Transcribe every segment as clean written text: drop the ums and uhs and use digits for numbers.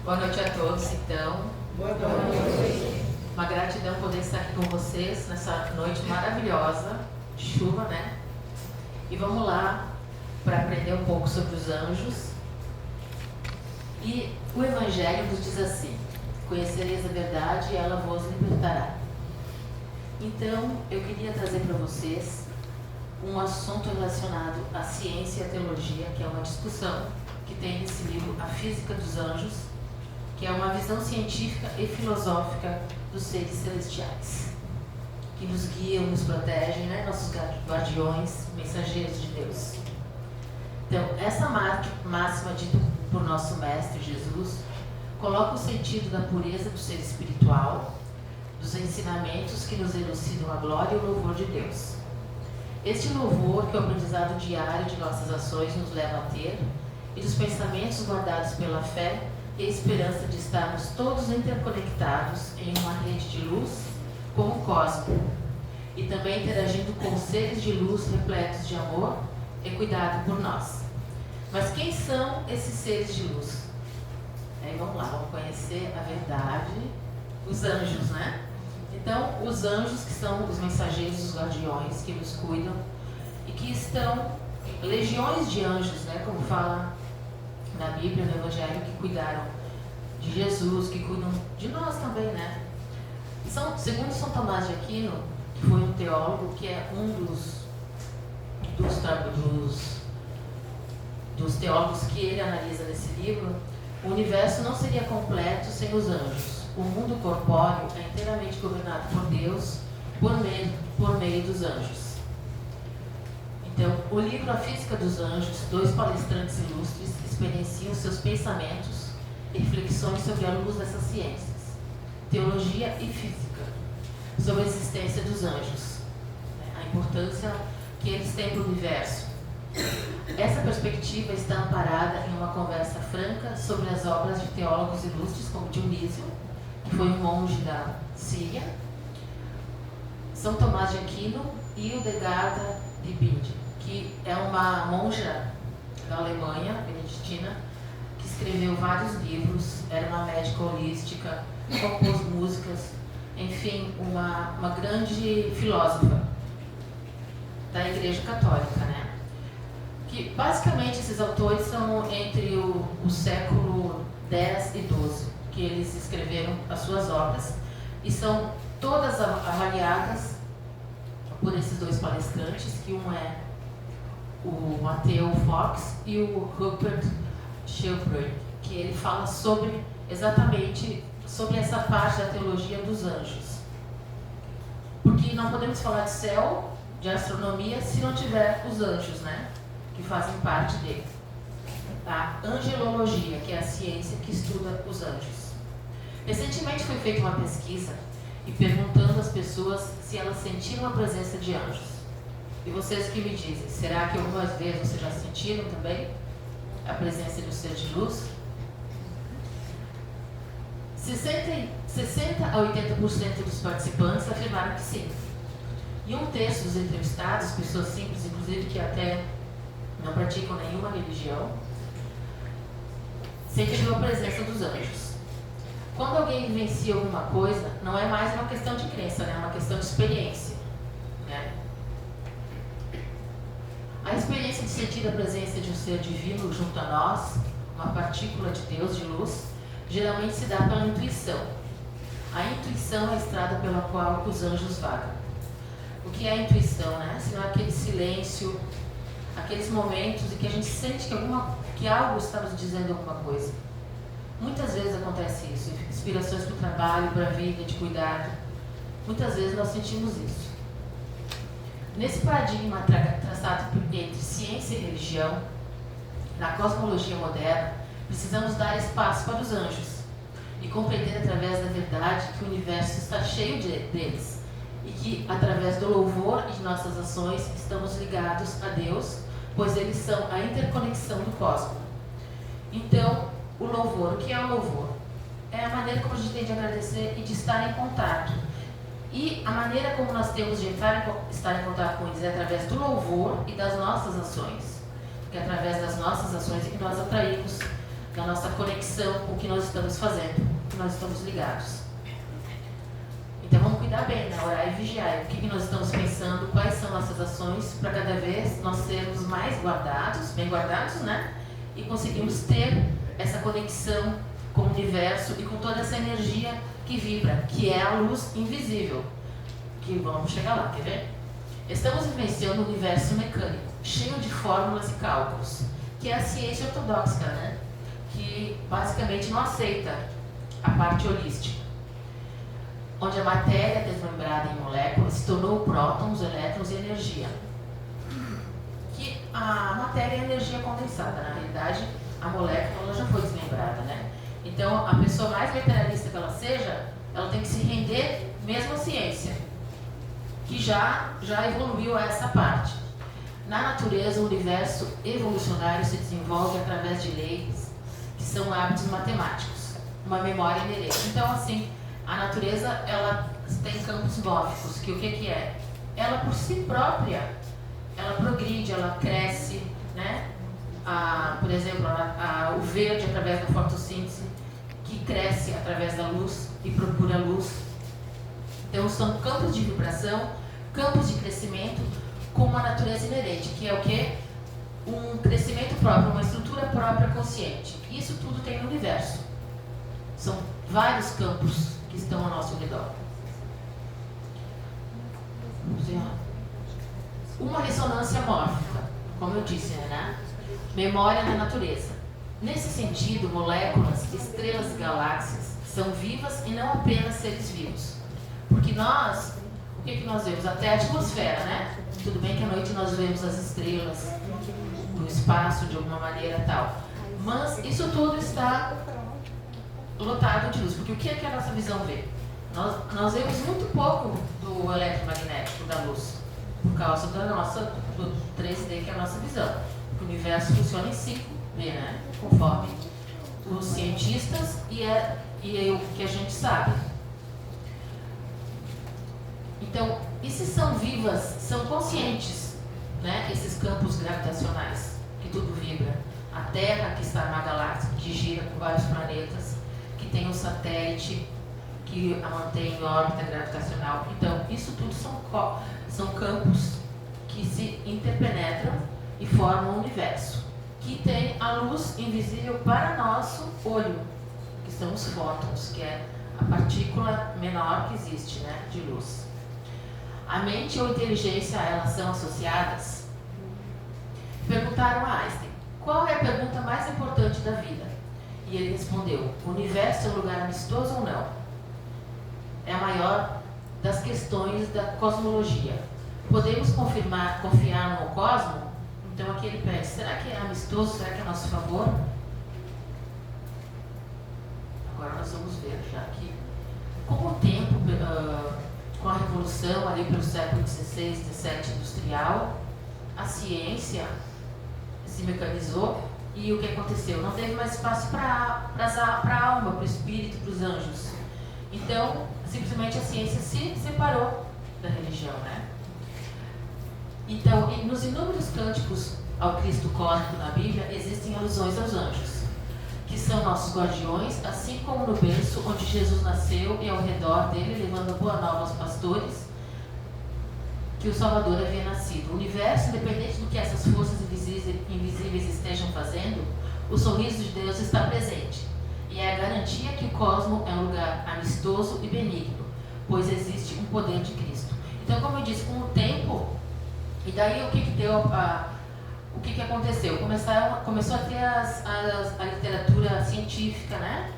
Boa noite a todos, então. Boa noite. Uma gratidão poder estar aqui com vocês nessa noite maravilhosa, de chuva, né? E vamos lá para aprender um pouco sobre os anjos. E o Evangelho nos diz assim: conhecereis a verdade e ela vos libertará. Então, eu queria trazer para vocês um assunto relacionado à ciência e à teologia, que é uma discussão que tem nesse livro A Física dos Anjos, que é uma visão científica e filosófica dos seres celestiais, que nos guiam, nos protegem, né? Nossos guardiões, mensageiros de Deus. Então, essa máxima dita por nosso Mestre Jesus coloca o sentido da pureza do ser espiritual, dos ensinamentos que nos elucidam a glória e o louvor de Deus. Este louvor, que o aprendizado diário de nossas ações nos leva a ter, e dos pensamentos guardados pela fé e a esperança de estarmos todos interconectados em uma rede de luz com o cosmos, e também interagindo com seres de luz repletos de amor e cuidado por nós. Mas quem são esses seres de luz? Aí vamos lá, vamos conhecer a verdade, os anjos, né? Então, os anjos, que são os mensageiros, os guardiões que nos cuidam e que estão, legiões de anjos, né? Como fala na Bíblia, no Evangelho, que cuidaram de Jesus, que cuidam de nós também, né? Segundo São Tomás de Aquino, que foi um teólogo, que é um dos teólogos que ele analisa nesse livro, o universo não seria completo sem os anjos. O mundo corpóreo é inteiramente governado por Deus por meio dos anjos. Então, o livro A Física dos Anjos, dois palestrantes ilustres experienciam seus pensamentos e reflexões sobre a luz dessas ciências, teologia e física, sobre a existência dos anjos, a importância que eles têm para o universo. Essa perspectiva está amparada em uma conversa franca sobre as obras de teólogos ilustres como Dionísio, que foi um monge da Síria, São Tomás de Aquino e Hildegarda de Bingen, que é uma monja da Alemanha, beneditina, que escreveu vários livros, era uma médica holística, compôs músicas, enfim, uma grande filósofa da Igreja Católica, né? Que basicamente esses autores são entre o século X e XII, que eles escreveram as suas obras, e são todas avaliadas por esses dois palestrantes, que um é o Matthew Fox e o Rupert Sheldrake, que ele fala exatamente sobre essa parte da teologia dos anjos. Porque não podemos falar de céu, de astronomia, se não tiver os anjos, né? Que fazem parte dele. A angelologia, que é a ciência que estuda os anjos. Recentemente foi feita uma pesquisa e perguntando às pessoas se elas sentiram a presença de anjos. E vocês que me dizem, será que algumas vezes vocês já sentiram também a presença do ser de luz? 60 a 80% dos participantes afirmaram que sim. E um terço dos entrevistados, pessoas simples, inclusive que até não praticam nenhuma religião, sentiram a presença dos anjos. Quando alguém vivencia alguma coisa, não é mais uma questão de crença, né? É uma questão de experiência, né? A experiência de sentir a presença de um ser divino junto a nós, uma partícula de Deus, de luz, geralmente se dá pela intuição. A intuição é a estrada pela qual os anjos vagam. O que é a intuição, né? Se não é aquele silêncio, aqueles momentos em que a gente sente que algo está nos dizendo alguma coisa. Muitas vezes acontece isso, inspirações para o trabalho, para a vida, de cuidado. Muitas vezes nós sentimos isso. Nesse paradigma traçado entre ciência e religião, na cosmologia moderna, precisamos dar espaço para os anjos e compreender através da verdade que o universo está cheio deles e que, através do louvor e de nossas ações, estamos ligados a Deus, pois eles são a interconexão do cosmos. Então, o louvor, o que é o louvor? É a maneira como a gente tem de agradecer e de estar em contato. E a maneira como nós temos de estar em contato com eles é através do louvor e das nossas ações. Porque é através das nossas ações que nós atraímos da nossa conexão com o que nós estamos fazendo, com o que nós estamos ligados. Então vamos cuidar bem, né? Orar e vigiar. O que nós estamos pensando, quais são nossas ações, para cada vez nós sermos mais guardados, bem guardados, né? E conseguimos ter essa conexão com o universo e com toda essa energia que vibra, que é a luz invisível. Que vamos chegar lá, quer ver? Estamos vivenciando um universo mecânico, cheio de fórmulas e cálculos, que é a ciência ortodoxa, né? Que basicamente não aceita a parte holística, onde a matéria desmembrada em moléculas se tornou prótons, elétrons e energia. Que a matéria é energia condensada, na realidade a molécula ela já foi desmembrada, né? Então a pessoa mais materialista que ela seja, ela tem que se render mesmo à ciência, que já evoluiu a essa parte. Na natureza, o universo evolucionário se desenvolve através de leis que são hábitos matemáticos, uma memória inerente. Então, assim, a natureza ela tem campos móficos, que o que é? Ela por si própria, ela progride, ela cresce, né? Por exemplo, o verde através da fotossíntese, que cresce através da luz e procura luz. Então, são campos de vibração, campos de crescimento com uma natureza inerente, que é o quê? Um crescimento próprio, uma estrutura própria consciente. Isso tudo tem no universo. São vários campos que estão ao nosso redor. Uma ressonância mórfica, como eu disse, né? Memória na natureza. Nesse sentido, moléculas, estrelas e galáxias são vivas e não apenas seres vivos. Porque nós, o que nós vemos? Até a atmosfera, né? Tudo bem que à noite nós vemos as estrelas no espaço de alguma maneira e tal. Mas isso tudo está lotado de luz. Porque o que é que a nossa visão vê? Nós vemos muito pouco do eletromagnético, da luz, por causa do 3D, que é a nossa visão. O universo funciona em 5D, né? Conforme os cientistas e o que a gente sabe. Então, e se são vivas, são conscientes, né? Esses campos gravitacionais, que tudo vibra. A Terra, que está numa galáxia, que gira com vários planetas, que tem um satélite que a mantém em órbita gravitacional. Então, isso tudo são campos que se interpenetram e formam um universo, que tem a luz invisível para nosso olho, que são os fótons, que é a partícula menor que existe, né, de luz. A mente ou inteligência, elas são associadas? Perguntaram a Einstein, qual é a pergunta mais importante da vida? E ele respondeu, o universo é um lugar amistoso ou não? É a maior das questões da cosmologia. Podemos confiar no cosmos? Então aqui ele pede, será que é amistoso? Será que é a nosso favor? Agora nós vamos ver já aqui. Com o tempo, com a revolução ali pelo século XVI, XVII industrial, a ciência se mecanizou e o que aconteceu? Não teve mais espaço para a alma, para o espírito, para os anjos. Então, simplesmente a ciência se separou da religião, né? Então, nos inúmeros cânticos ao Cristo cósmico na Bíblia, existem alusões aos anjos, que são nossos guardiões, assim como no berço onde Jesus nasceu e ao redor dele, levando a boa nova aos pastores, que o Salvador havia nascido. O universo, independente do que essas forças invisíveis estejam fazendo, o sorriso de Deus está presente. E é a garantia que o cosmo é um lugar amistoso e benigno, pois existe um poder de Cristo. Então, como eu disse, com o tempo, e daí o que deu o que aconteceu? Começou a ter a literatura científica, né?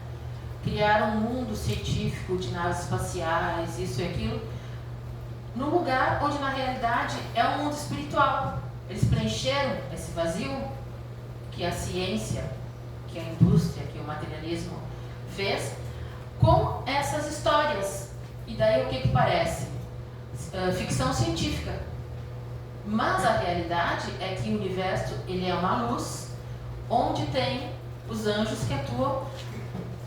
Criaram um mundo científico de naves espaciais, isso e aquilo, num lugar onde na realidade é um mundo espiritual. Eles preencheram esse vazio que a ciência, que a indústria, que o materialismo fez, com essas histórias. E daí o que parece? Ficção científica. Mas a realidade é que o universo ele é uma luz onde tem os anjos que atuam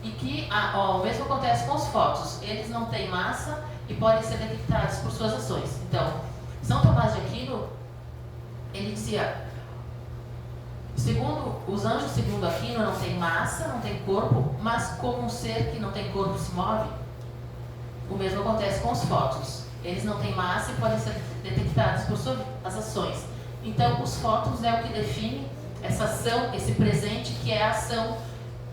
e que o mesmo acontece com os fótons. Eles não têm massa e podem ser detectados por suas ações. Então, São Tomás de Aquino, ele dizia, Segundo os anjos, segundo Aquino, não tem massa, não tem corpo, mas como um ser que não tem corpo se move, o mesmo acontece com os fótons. Eles não têm massa e podem ser detectados por suas ações. Então, os fótons é o que define essa ação, esse presente, que é a ação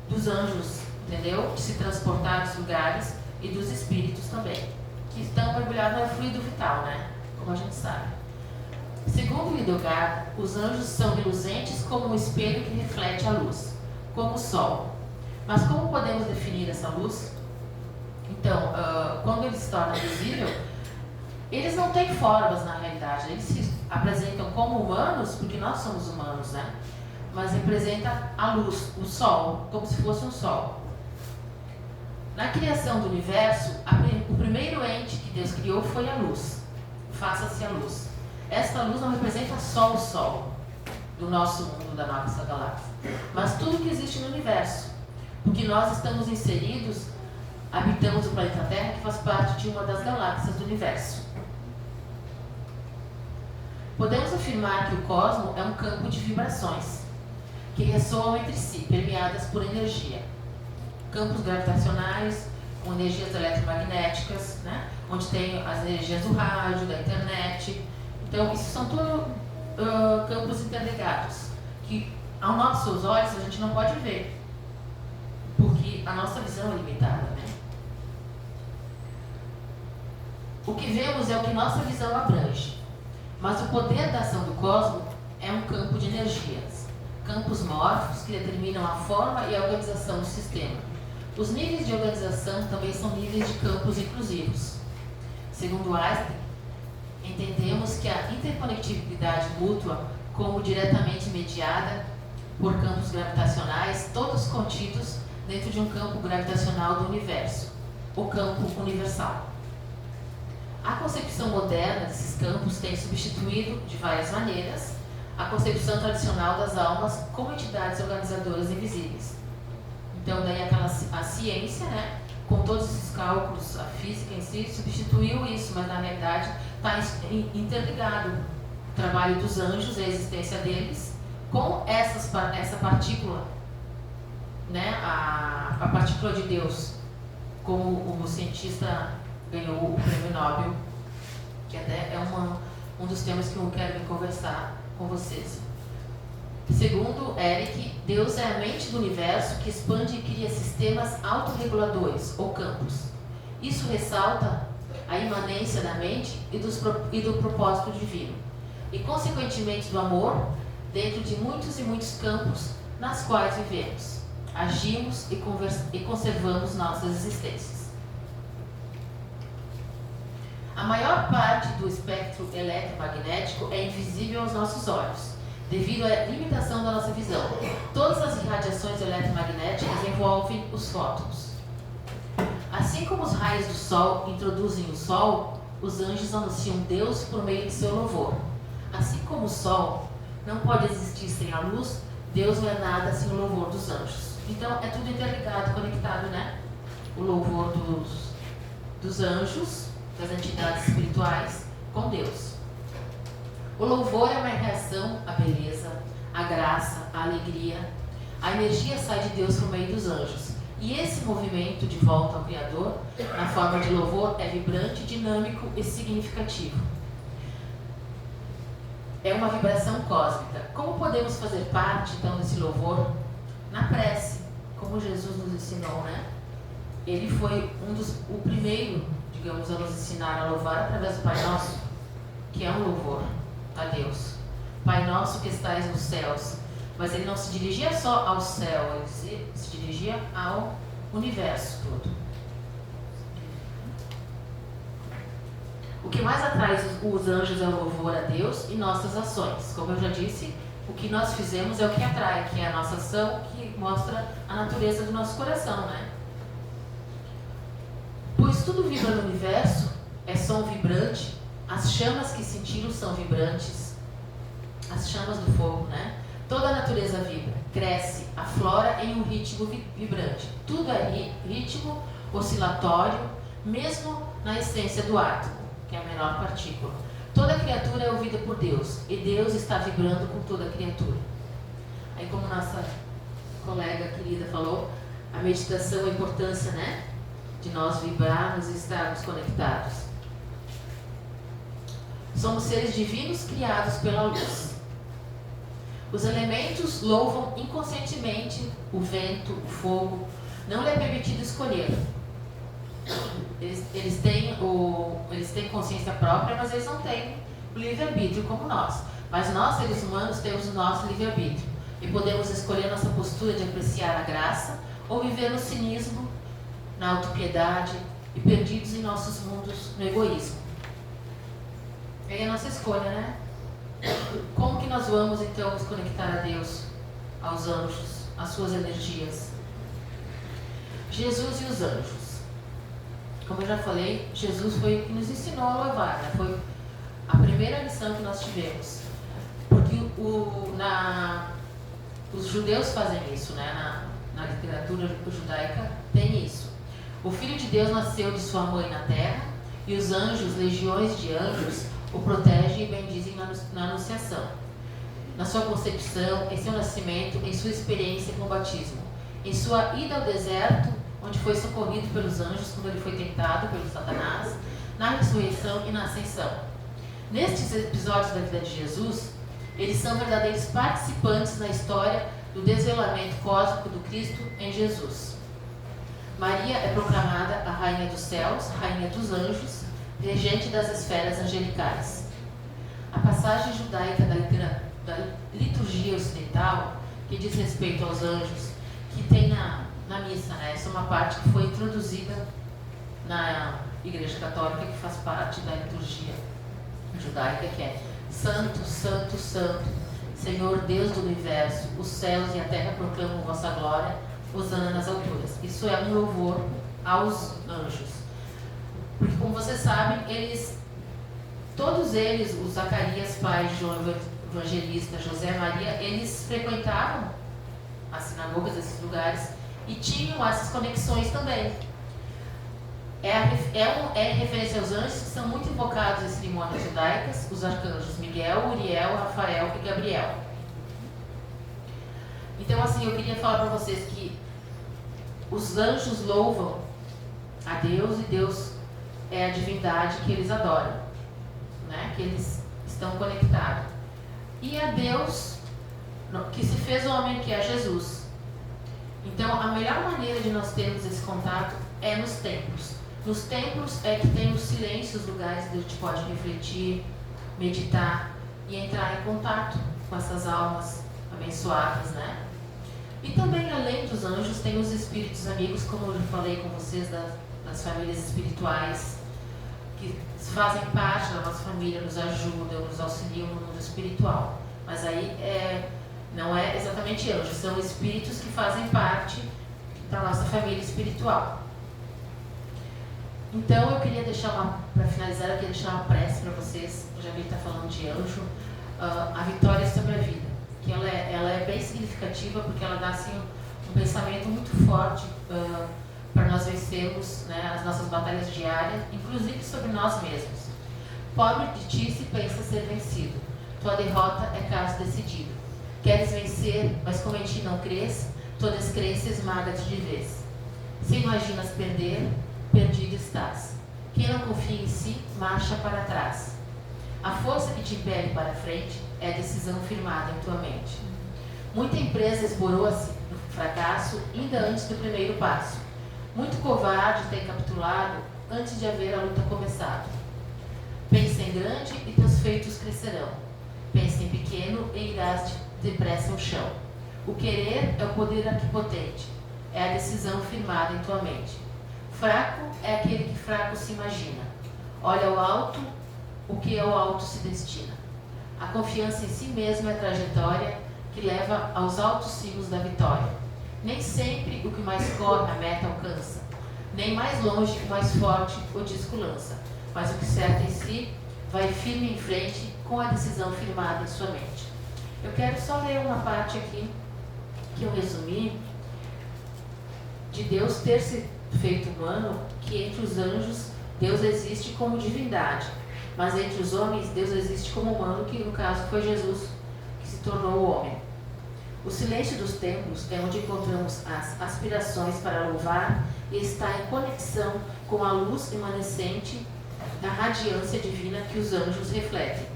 dos anjos, entendeu? De se transportar dos lugares e dos espíritos também, que estão mergulhados no fluido vital, né? Como a gente sabe. Segundo Lidogar, os anjos são reluzentes como um espelho que reflete a luz, como o sol. Mas como podemos definir essa luz? Então, quando ele se torna visível, eles não têm formas na realidade, eles se apresentam como humanos, porque nós somos humanos, né? Mas representa a luz, o sol, como se fosse um sol. Na criação do universo, o primeiro ente que Deus criou foi a luz. Faça-se a luz. Esta luz não representa só o sol do nosso mundo, da nossa galáxia, mas tudo que existe no universo, porque nós estamos inseridos, habitamos o planeta Terra, que faz parte de uma das galáxias do universo. Podemos afirmar que o cosmos é um campo de vibrações que ressoam entre si, permeadas por energia. Campos gravitacionais, com energias eletromagnéticas, né? Onde tem as energias do rádio, da internet. Então, isso são tudo campos interligados, que aos nossos olhos a gente não pode ver, porque a nossa visão é limitada, né? O que vemos é o que nossa visão abrange, mas o poder da ação do cosmos é um campo de energias, campos morfos que determinam a forma e a organização do sistema. Os níveis de organização também são níveis de campos inclusivos. Segundo Einstein, entendemos que a interconectividade mútua, como diretamente mediada por campos gravitacionais, todos contidos dentro de um campo gravitacional do universo, o campo universal. A concepção moderna desses campos tem substituído, de várias maneiras, a concepção tradicional das almas como entidades organizadoras invisíveis. Então, daí a ciência, né, com todos esses cálculos, a física em si, substituiu isso, mas na realidade está interligado o trabalho dos anjos, a existência deles, com essa partícula, né, a partícula de Deus, como o cientista ganhou o prêmio Nobel, que até é um dos temas que eu quero conversar com vocês. Segundo Eric, Deus é a mente do universo que expande e cria sistemas autorreguladores, ou campos. Isso ressalta a imanência da mente e do propósito divino, e consequentemente do amor dentro de muitos e muitos campos nas quais vivemos, agimos e conservamos nossas existências. A maior parte do espectro eletromagnético é invisível aos nossos olhos, devido à limitação da nossa visão. Todas as radiações eletromagnéticas envolvem os fótons. Assim como os raios do Sol introduzem o Sol, os anjos anunciam Deus por meio de seu louvor. Assim como o Sol não pode existir sem a luz, Deus não é nada sem o louvor dos anjos. Então é tudo interligado, conectado, né? O louvor dos anjos, das entidades espirituais, com Deus. O louvor é uma reação à beleza, à graça, à alegria. A energia sai de Deus por meio dos anjos. E esse movimento de volta ao Criador, na forma de louvor, é vibrante, dinâmico e significativo. É uma vibração cósmica. Como podemos fazer parte, então, desse louvor? Na prece, como Jesus nos ensinou, né? Ele foi o primeiro, digamos, a nos ensinar a louvar através do Pai Nosso, que é um louvor a Deus. Pai Nosso que estais nos céus. Mas ele não se dirigia só ao céu, ele se dirigia ao universo todo. O que mais atrai os anjos é o louvor a Deus e nossas ações. Como eu já disse, o que nós fizemos é o que atrai, que é a nossa ação, que mostra a natureza do nosso coração, né? Pois tudo vibra no universo, é som vibrante, as chamas que sentiram são vibrantes, as chamas do fogo, né? Toda a natureza vibra, cresce, aflora em um ritmo vibrante. Tudo é ritmo oscilatório, mesmo na essência do átomo, que é a menor partícula. Toda criatura é ouvida por Deus, e Deus está vibrando com toda a criatura. Aí, como nossa colega querida falou, a meditação, a importância, né, de nós vibrarmos e estarmos conectados. Somos seres divinos criados pela luz. Os elementos louvam inconscientemente o vento, o fogo. Não lhe é permitido escolher. Eles têm consciência própria, mas eles não têm o livre-arbítrio como nós. Mas nós, seres humanos, temos o nosso livre-arbítrio. E podemos escolher nossa postura de apreciar a graça ou viver no cinismo, na autopiedade e perdidos em nossos mundos no egoísmo. É a nossa escolha, né? Como que nós vamos, então, nos conectar a Deus, aos anjos, às suas energias? Jesus e os anjos. Como eu já falei, Jesus foi o que nos ensinou a louvar, né? Foi a primeira lição que nós tivemos. Porque os judeus fazem isso, né? Na literatura judaica tem isso. O Filho de Deus nasceu de sua mãe na terra e os anjos, legiões de anjos, o protegem e bendizem na anunciação. Na sua concepção, em seu nascimento, em sua experiência com o batismo, em sua ida ao deserto, onde foi socorrido pelos anjos quando ele foi tentado pelo Satanás, na ressurreição e na ascensão. Nestes episódios da vida de Jesus, eles são verdadeiros participantes na história do desvelamento cósmico do Cristo em Jesus. Maria é proclamada a Rainha dos Céus, Rainha dos Anjos, regente das esferas angelicais. A passagem judaica da liturgia ocidental, que diz respeito aos anjos, que tem na missa, né? Essa é uma parte que foi introduzida na Igreja Católica, que faz parte da liturgia judaica, que é: Santo, Santo, Santo, Senhor Deus do Universo, os céus e a terra proclamam vossa glória, hosana nas alturas. Isso é um louvor aos anjos. Porque, como vocês sabem, todos eles, os Zacarias, pai de João Evangelista, José, Maria, eles frequentavam as sinagogas desses lugares e tinham essas conexões também. É referência aos anjos que são muito invocados em cerimônias judaicas, os arcanjos Miguel, Uriel, Rafael e Gabriel. Então, assim, eu queria falar para vocês que os anjos louvam a Deus e Deus é a divindade que eles adoram, né? Que eles estão conectados. E a Deus que se fez homem, que é Jesus. Então, a melhor maneira de nós termos esse contato é nos templos. Nos templos é que tem os silêncios, os lugares onde a gente pode refletir, meditar e entrar em contato com essas almas abençoadas, né? E também, além dos anjos, tem os espíritos amigos, como eu já falei com vocês, das famílias espirituais, que fazem parte da nossa família, nos ajudam, nos auxiliam no mundo espiritual. Mas aí não é exatamente anjos, são espíritos que fazem parte da nossa família espiritual. Então, eu queria deixar para finalizar, eu queria deixar uma prece para vocês. Eu já vi que está falando de anjo, a vitória sobre a vida, que ela é bem significativa, porque ela dá assim um pensamento muito forte para nós vencermos, né, as nossas batalhas diárias, inclusive sobre nós mesmos. Pobre de ti se pensa ser vencido, tua derrota é caso decidido. Queres vencer, mas como em ti não crês, tua descrença esmaga-te de vez. Se imaginas perder, perdido estás. Quem não confia em si, marcha para trás. A força que te impele para frente é a decisão firmada em tua mente. Muita empresa esborou-se no fracasso ainda antes do primeiro passo. Muito covarde tem capitulado antes de haver a luta começado. Pensa em grande e teus feitos crescerão. Pensa em pequeno e irás depressa ao chão. O querer é o poder arquipotente, é a decisão firmada em tua mente. Fraco é aquele que fraco se imagina. Olha ao alto, o que ao alto se destina. A confiança em si mesmo é a trajetória que leva aos altos cimos da vitória. Nem sempre o que mais corre a meta alcança, nem mais longe o mais forte o disco lança, mas o que certo em si vai firme em frente com a decisão firmada em sua mente. Eu quero só ler uma parte aqui que eu resumi, de Deus ter se feito humano, que entre os anjos Deus existe como divindade, mas entre os homens Deus existe como humano, que no caso foi Jesus que se tornou o homem. O silêncio dos templos é onde encontramos as aspirações para louvar e está em conexão com a luz emanecente da radiância divina que os anjos refletem.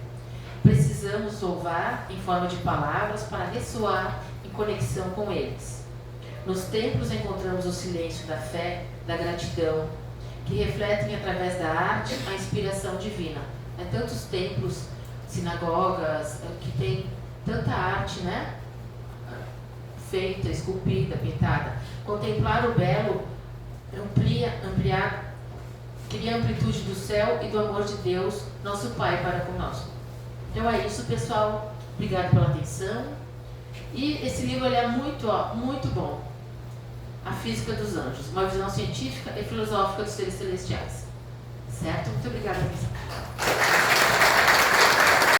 Precisamos louvar em forma de palavras para ressoar em conexão com eles. Nos templos encontramos o silêncio da fé, da gratidão, que refletem através da arte a inspiração divina. Há tantos templos, sinagogas, que tem tanta arte, né? Feita, esculpida, pintada. Contemplar o belo cria a amplitude do céu e do amor de Deus, nosso Pai, para conosco. Então é isso, pessoal. Obrigado pela atenção. E esse livro ele é muito bom. A Física dos Anjos, uma visão científica e filosófica dos seres celestiais. Certo? Muito obrigada, pessoal.